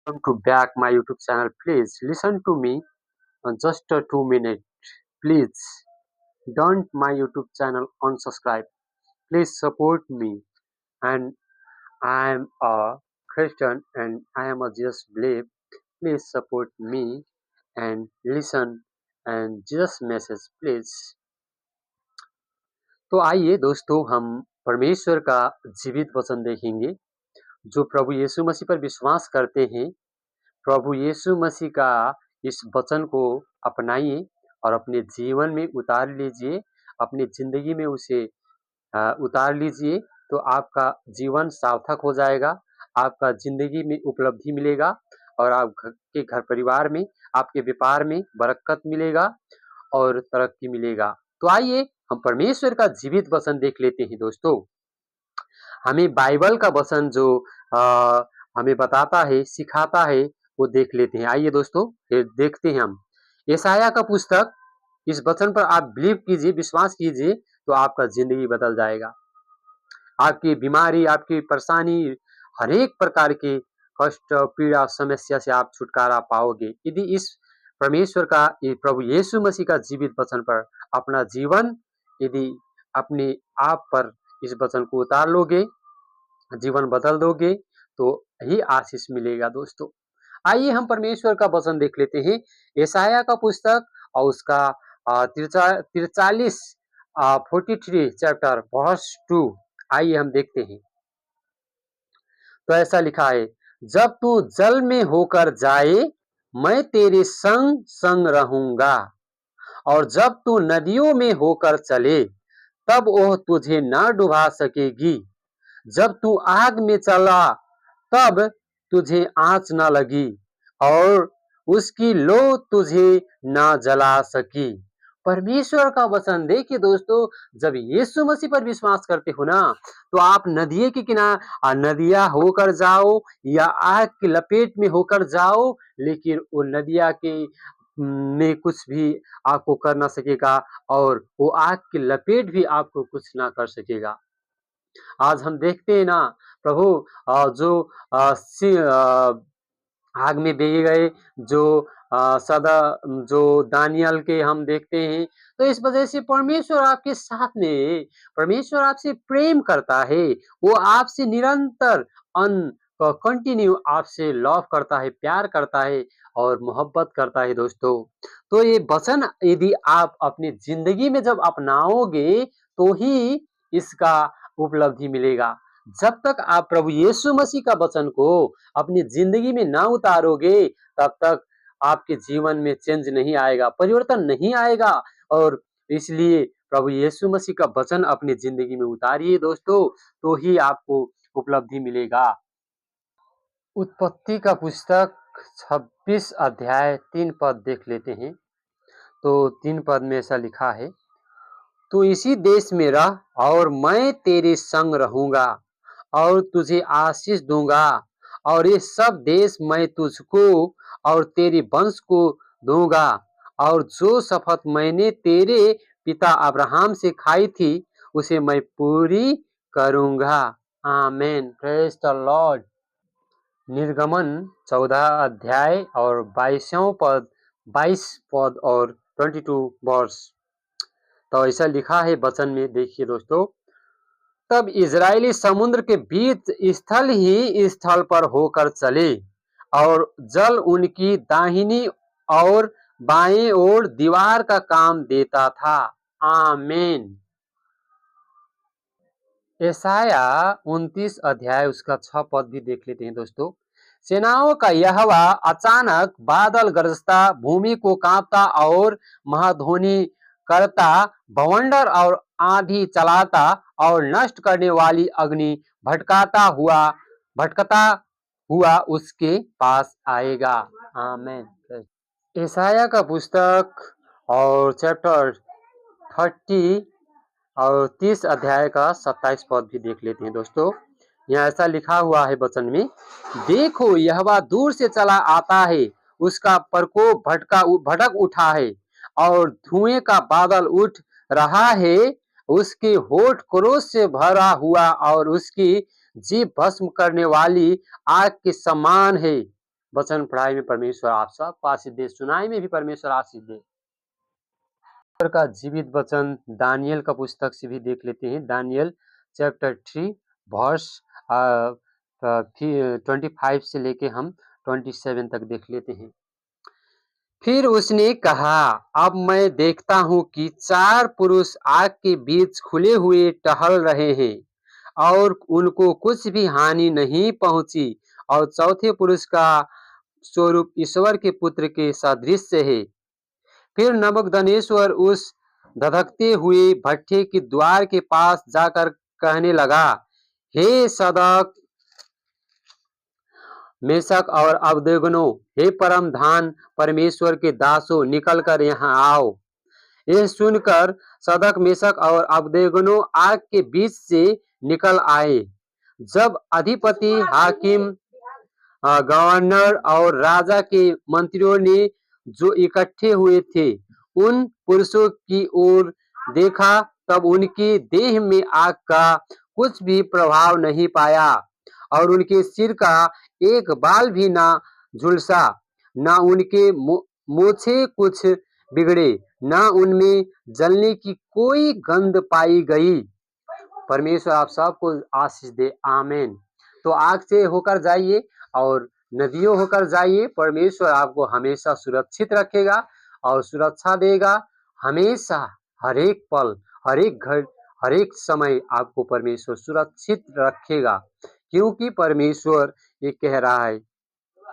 Welcome to back my YouTube channel. Please listen to me just 2 minutes. Please don't my YouTube channel unsubscribe. Please support me. And I am a Christian and I am a Jesus believe. Please support me and listen and Jesus message please. तो आइए दोस्तों हम परमेश्वर का जीवित वचन देखेंगे। जो प्रभु यीशु मसीह पर विश्वास करते हैं, प्रभु यीशु मसीह का इस वचन को अपनाइए और अपने जीवन में उतार लीजिए, अपनी जिंदगी में उसे उतार लीजिए, तो आपका जीवन सार्थक हो जाएगा, आपका जिंदगी में उपलब्धि मिलेगा और आपके घर परिवार में, आपके व्यापार में बरकत मिलेगा और तरक्की मिलेगा। तो आइए हम परमेश्वर का जीवित वचन देख लेते हैं दोस्तों। हमें बाइबल का वचन जो हमें बताता है, सिखाता है, वो देख लेते हैं। आइए दोस्तों फिर देखते हैं हम यशायाह का पुस्तक। इस वचन पर आप बिलीव कीजिए, विश्वास कीजिए, तो आपका जिंदगी बदल जाएगा। आपकी बीमारी, आपकी परेशानी, हर एक प्रकार के कष्ट, पीड़ा, समस्या से आप छुटकारा पाओगे यदि इस परमेश्वर का, प्रभु यीशु मसीह का जीवित वचन पर अपना जीवन यदि अपने आप पर इस वचन को उतार लोगे, जीवन बदल दोगे, तो ही आशीष मिलेगा दोस्तों। आइए हम परमेश्वर का वचन देख लेते हैं। यशायाह का पुस्तक और उसका 43 43 चैप्टर वर्स 2। आइए हम देखते हैं। तो ऐसा लिखा है, जब तू जल में होकर जाए मैं तेरे संग संग रहूंगा, और जब तू नदियों में होकर चले तब वह तुझे न डुबा सकेगी। जब तू आग में चला तब तुझे आंच न लगी, और उसकी लो तुझे न जला सकी। परमेश्वर का वचन देखिए दोस्तों, जब यीशु मसीह पर विश्वास करते हो ना, तो आप नदियों के किनारे नदियां होकर जाओ या आग की लपेट में होकर जाओ, लेकिन वो नदियां के में कुछ भी आपको कर ना सकेगा, और वो आग की लपेट भी आपको कुछ ना कर सकेगा। आज हम देखते हैं ना प्रभु, जो आग में देखे गए, जो सदा जो दानियल के हम देखते हैं, तो इस वजह से परमेश्वर आपके साथ में, परमेश्वर आपसे प्रेम करता है, वो आपसे निरंतर कंटिन्यू आपसे लव करता है, प्यार करता है और मोहब्बत करता है दोस्तों। तो ये वचन यदि आप अपनी जिंदगी में जब अपनाओगे तो ही इसका उपलब्धि मिलेगा। जब तक आप प्रभु यीशु मसीह का वचन को अपनी जिंदगी में ना उतारोगे, तब तक आपके जीवन में चेंज नहीं आएगा, परिवर्तन नहीं आएगा। और इसलिए प्रभु यीशु मसीह का वचन अपनी जिंदगी में उतारिए दोस्तों, तो ही आपको उपलब्धि मिलेगा। उत्पत्ति का पुस्तक 26 अध्याय 3 पद देख लेते हैं। तो 3 पद में ऐसा लिखा है, तू इसी देश में रह और मैं तेरे संग रहूंगा और तुझे आशीष दूंगा, और ये सब देश मैं तुझको और तेरे वंश को दूंगा, और जो शपथ मैंने तेरे पिता अब्राहम से खाई थी उसे मैं पूरी करूंगा। आमेन, प्रेज द लॉर्ड। निर्गमन 14 अध्याय और 22 पद और 22 वर्स। तो ऐसा लिखा है वचन में, देखिए दोस्तों, तब इजरायली समुद्र के बीच स्थल ही स्थल पर होकर चले, और जल उनकी दाहिनी और बाएं ओर दीवार का काम देता था। आमीन। यशायाह 29 अध्याय उसका 6 पद भी देख लेते हैं दोस्तों। सेनाओं का यहोवा अचानक बादल गरजता, भूमि को कांपता और महाध्वनि करता, बवंडर और आंधी चलाता और नष्ट करने वाली अग्नि भटकता हुआ उसके पास आएगा। आमीन। यशायाह का पुस्तक और चैप्टर 30 और 30 अध्याय का 27 पद भी देख लेते हैं दोस्तों। यहाँ ऐसा लिखा हुआ है वचन में, देखो यहोवा दूर से चला आता है, उसका प्रकोप भड़क उठा है और धुएं का बादल उठ रहा है, उसके होठ क्रोध से भरा हुआ और उसकी जीभ भस्म करने वाली आग के समान है। वचन पढ़ाई में परमेश्वर आप सबको आशीष दे, सुनाई में भी परमेश्वर आशीष दे। का जीवित वचन दानियल का पुस्तक से भी देख लेते हैं। दानियल चैप्टर 3 वर्स 25 से लेके हम 27 तक देख लेते हैं। फिर उसने कहा, अब मैं देखता हूं कि 4 पुरुष आग के बीच खुले हुए टहल रहे हैं और उनको कुछ भी हानि नहीं पहुंची, और चौथे पुरुष का स्वरूप ईश्वर के पुत्र के सदृश्य है। फिर नबूकदनेस्वर उस धधकते हुए भट्ठे के द्वार के पास जाकर कहने लगा, हे सदक मेशक और अबेदनगो, हे परम धान परमेश्वर के दासों, निकल कर यहाँ आओ। यह सुनकर सदक मेशक और अबेदनगो आग के बीच से निकल आए। जब अधिपति, हाकिम, गवर्नर और राजा के मंत्रियों ने जो इकट्ठे हुए थे उन पुरुषों की ओर देखा, तब उनके देह में आग का कुछ भी प्रभाव नहीं पाया और उनके सिर का एक बाल भी ना झुलसा, ना उनके मूछे कुछ बिगड़े, ना उनमें जलने की कोई गंध पाई गई। परमेश्वर आप सबको आशीष दे, आमीन। तो आग से होकर जाइए और नदियों होकर जाइए। परमेश्वर आपको हमेशा सुरक्षित रखेगा और सुरक्षा देगा हमेशा, हर एक पल, हर एक घड़ी, हर एक समय आपको परमेश्वर सुरक्षित रखेगा, क्योंकि परमेश्वर ये कह रहा है।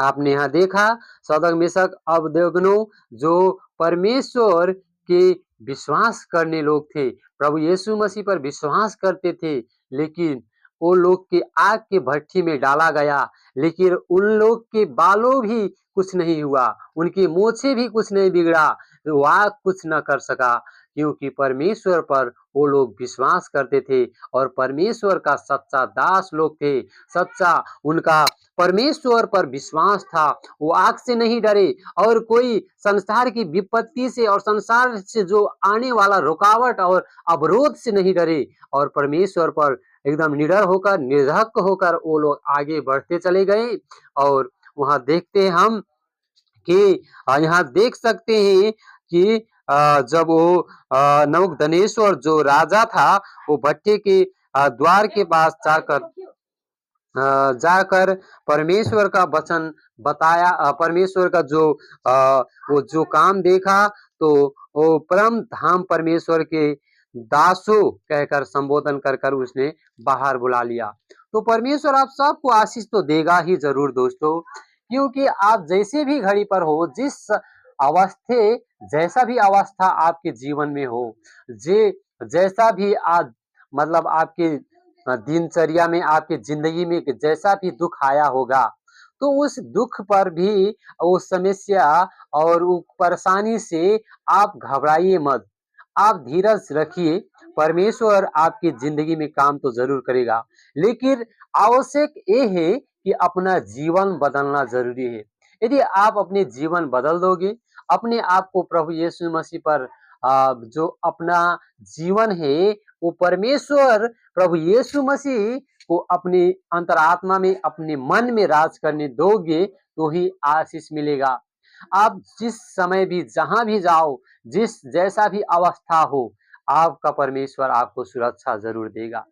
आपने यहाँ देखा सदक मेशक अबेदनगो जो परमेश्वर के विश्वास करने लोग थे, प्रभु यीशु मसीह पर विश्वास करते थे, लेकिन वो लोग के आग के भट्टी में डाला गया, लेकिन उन लोग के बालों भी कुछ नहीं हुआ, उनकी मूछें भी कुछ नहीं बिगड़ा, वो आग कुछ न कर सका, क्योंकि परमेश्वर पर वो लोग विश्वास करते थे और परमेश्वर का सच्चा दास लोग थे। सच्चा उनका परमेश्वर पर विश्वास था, वो आग से नहीं डरे और कोई संसार की विपत्ति से और संसार से जो आने वाला रुकावट और अवरोध से नहीं डरे और परमेश्वर पर एकदम निडर होकर, निर्धक होकर वो लोग आगे बढ़ते चले गए। और वहां देखते हैं हम कि यहाँ देख सकते हैं कि जब वो नबूकदनेस्वर जो राजा था वो भट्टे के द्वार के पास जाकर परमेश्वर का वचन बताया, परमेश्वर का जो वो जो काम देखा, तो वो परम धाम परमेश्वर के दासों कहकर संबोधन कर कर उसने बाहर बुला लिया। तो परमेश्वर आप सबको आशीष तो देगा ही जरूर दोस्तों, क्योंकि आप जैसे भी घड़ी पर हो, जिस अवस्थे जैसा भी अवस्था आपके जीवन में हो, जे जैसा भी आज मतलब आपके दिनचर्या में, आपकी जिंदगी में जैसा भी दुख आया होगा, तो उस दुख पर भी, उस समस्या और उस परेशानी से आप घबराइए मत, आप धीरज रखिए। परमेश्वर आपकी जिंदगी में काम तो जरूर करेगा, लेकिन आवश्यक ये है कि अपना जीवन बदलना जरूरी है। यदि आप अपने जीवन बदल दोगे, अपने आप को प्रभु यीशु मसीह पर जो अपना जीवन है वो परमेश्वर प्रभु यीशु मसीह को अपने अंतरात्मा में, अपने मन में राज करने दोगे, तो ही आशीष मिलेगा। आप जिस समय भी, जहां भी जाओ, जिस जैसा भी अवस्था हो, आपका परमेश्वर आपको सुरक्षा जरूर देगा,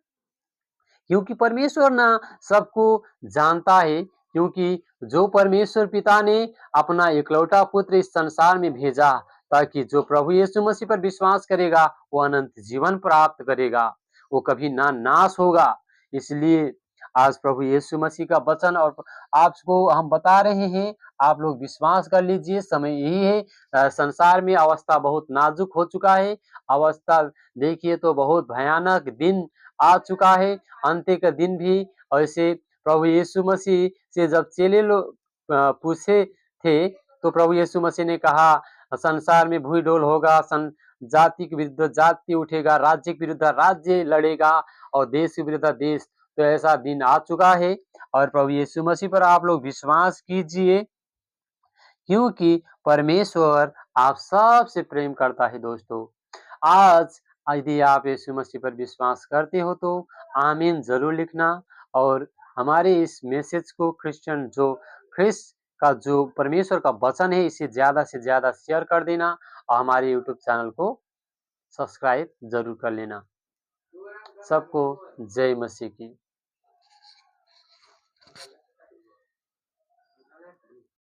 क्योंकि परमेश्वर ना सबको जानता है। क्योंकि जो परमेश्वर पिता ने अपना इकलौता पुत्र इस संसार में भेजा, ताकि जो प्रभु यीशु मसीह पर विश्वास करेगा वो अनंत जीवन प्राप्त करेगा, वो कभी ना नाश होगा। इसलिए आज प्रभु यीशु मसीह का वचन और आपको हम बता रहे हैं, आप लोग विश्वास कर लीजिए। समय यही है, संसार में अवस्था बहुत नाजुक हो चुका है, अवस्था देखिए तो बहुत भयानक दिन आ चुका है, अंत्य का दिन भी। ऐसे प्रभु यीशु मसीह से जब चेले लोग पूछे थे, तो प्रभु यीशु मसीह ने कहा, संसार में भूई डोल होगा, जाति के विरुद्ध जाति उठेगा, राज्य के विरुद्ध राज्य लड़ेगा और देश के विरुद्ध देश। तो ऐसा दिन आ चुका है और प्रभु यीशु मसीह पर आप लोग विश्वास कीजिए, क्योंकि परमेश्वर आप सबसे प्रेम करता है दोस्तों। आज यदि आप यीशु मसीह पर विश्वास करते हो तो आमीन जरूर लिखना, और हमारे इस मैसेज को क्रिश्चियन जो ख्रिस्ट का जो परमेश्वर का वचन है इसे ज़्यादा से ज़्यादा शेयर कर देना और हमारे यूट्यूब चैनल को सब्सक्राइब जरूर कर लेना। सबको जय मसीह की।